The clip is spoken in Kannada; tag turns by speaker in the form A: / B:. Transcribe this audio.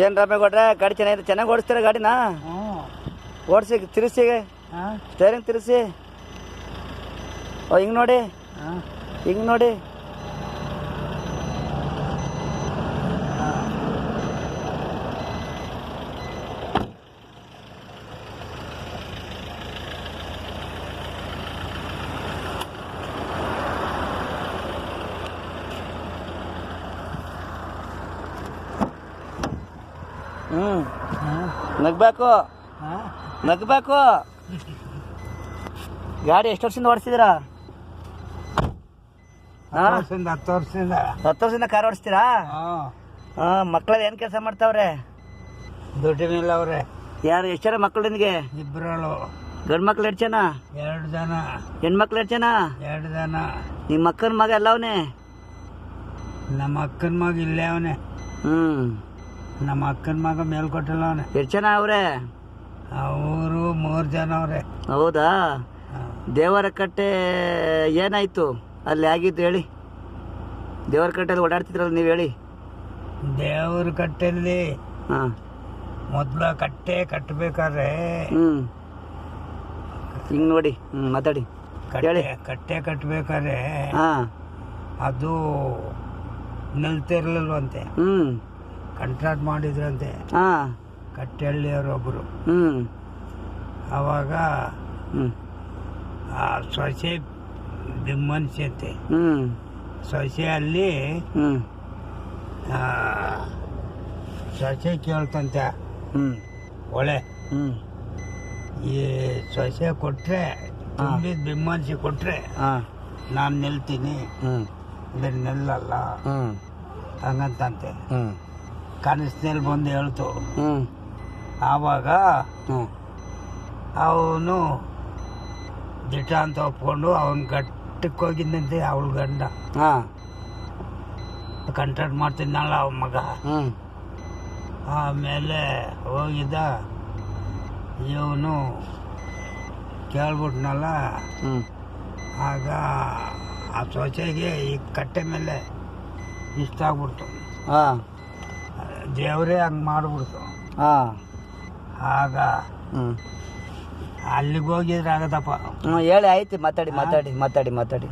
A: ಏನು ರಾಮೇಗೌಡ್ರೆ ಗಾಡಿ ಚೆನ್ನಾಗಿ ಓಡಿಸ್ತೀರ ಗಾಡಿನ? ಓಡಿಸಿ ತಿರ್ಸಿ ಸ್ಟೇರಿಂಗ್ ತಿರ್ಸಿ. ಹಿಂಗೆ ನೋಡಿ, ಹಿಂಗೆ ನೋಡಿ. ನಗ್ಬೇಕು ನಗ್ಬೇಕು. ಗಾಡಿ ಎಷ್ಟು ವರ್ಷದಿಂದ ಓಡಿಸ್ತಿದ್ದೀರಾ?
B: 10 ವರ್ಷದಿಂದ.
A: 10 ವರ್ಷದಿಂದ ಕಾರ್ ಓಡಿಸ್ತೀರಾ? ಮಕ್ಕಳಲ್ಲಿ ಏನು ಕೆಲಸ ಮಾಡ್ತಾವ್ರೆ?
B: ದುಡ್ಡು ಮೇಲೆ ಅವ್ರೆ.
A: ಯಾರು ಎಷ್ಟು ಜನ ಮಕ್ಕಳು ನಿನಗೆ?
B: 2
A: ಗಂಡು ಮಕ್ಳು 2 ಜನ?
B: 2 ಜನ.
A: ಹೆಣ್ಮಕ್ಳು 2 ಜನ?
B: 2 ಜನ.
A: ನಿಮ್ಮ ಅಕ್ಕನ ಮಗ ಎಲ್ಲ ಅವನೇ?
B: ನಮ್ಮ ಅಕ್ಕನ ಮಗ ಇಲ್ಲೇ ಅವನೇ. ನಮ್ಮ ಅಕ್ಕನ ಮಗ ಮೇಲ್ಕೊಟ್ಟಲ್ಲ ಅವನೇ.
A: 2 ಜನ ಅವ್ರೆ?
B: ಅವರು 3 ಜನ ಅವ್ರೆ.
A: ಹೌದಾ? ದೇವರ ಕಟ್ಟೆ ಏನಾಯ್ತು ಅಲ್ಲಿ ಆಗಿದ್ದು ಹೇಳಿ. ದೇವರ ಕಟ್ಟೆಯಲ್ಲಿ ಓಡಾಡ್ತಿದ್ರಲ್ಲ ನೀವು, ಹೇಳಿ.
B: ದೇವರ ಕಟ್ಟೆಯಲ್ಲಿ ಮೊದ್ಲ ಕಟ್ಟೆ ಕಟ್ಟಬೇಕಾದ್ರೆ
A: ಹಿಂಗ್ ನೋಡಿ, ಮಾತಾಡಿ.
B: ಕಟ್ಟೆ ಕಟ್ಟಬೇಕಾದ್ರೆ ಅದು ನಿಲ್ತಿರ್ಲಿಲ್ವಂತೆ. ಕಾಂಟ್ರಾಕ್ಟ್ ಮಾಡಿದ್ರಂತೆ ಕಟ್ಟೆಹಳ್ಳಿಯವರೊಬ್ಬರು. ಅವಾಗ ಸೊಸೆ ಬಿಮ್ಮನ್ಸಂತೆ. ಸೊಸೆ ಅಲ್ಲಿ ಸೊಸೆ ಕೇಳ್ತಂತೆ ಒಳ್ಳೆ ಈ ಸೊಸೆ ಕೊಟ್ರೆ ತುಂಬಿದ ಬಿಮ್ಮನ್ಸಿ ಕೊಟ್ರೆ ನಾನು ನಿಲ್ತೀನಿ, ಅಂದ್ರೆ ನಿಲ್ಲಲ್ಲ ಹಂಗಂತಂತೆ. ಕನಸಿನಲ್ಲಿ ಬಂದು ಹೇಳ್ತು. ಆವಾಗ ಅವನು ದಿಟ ಅಂತ ಒಪ್ಕೊಂಡು ಅವನ್ ಗಟ್ಟಕ್ಕೆ ಹೋಗಿದ್ದಂತೆ. ಅವಳ ಗಂಡ ಕಾಂಟ್ರಾಕ್ಟ್ ಮಾಡ್ತಿದ್ನಲ್ಲ ಅವನ ಮಗ. ಆಮೇಲೆ ಹೋಗಿದ್ದ ಇವನು ಕೇಳ್ಬಿಟ್ನಲ್ಲ. ಆಗ ಆ ಸೊಸೆಗೆ ಈ ಕಟ್ಟೆ ಮೇಲೆ ಇಷ್ಟ ಆಗ್ಬಿಡ್ತು. ದೇವರೇ ಹಂಗೆ ಮಾಡ್ಬಿಡ್ತು. ಆಗ ಅಲ್ಲಿಗೆ ಹೋಗಿದ್ರೆ ಆಗದಪ್ಪ.
A: ಹೇಳಿ, ಆಯ್ತು, ಮಾತಾಡಿ ಮಾತಾಡಿ ಮಾತಾಡಿ ಮಾತಾಡಿ.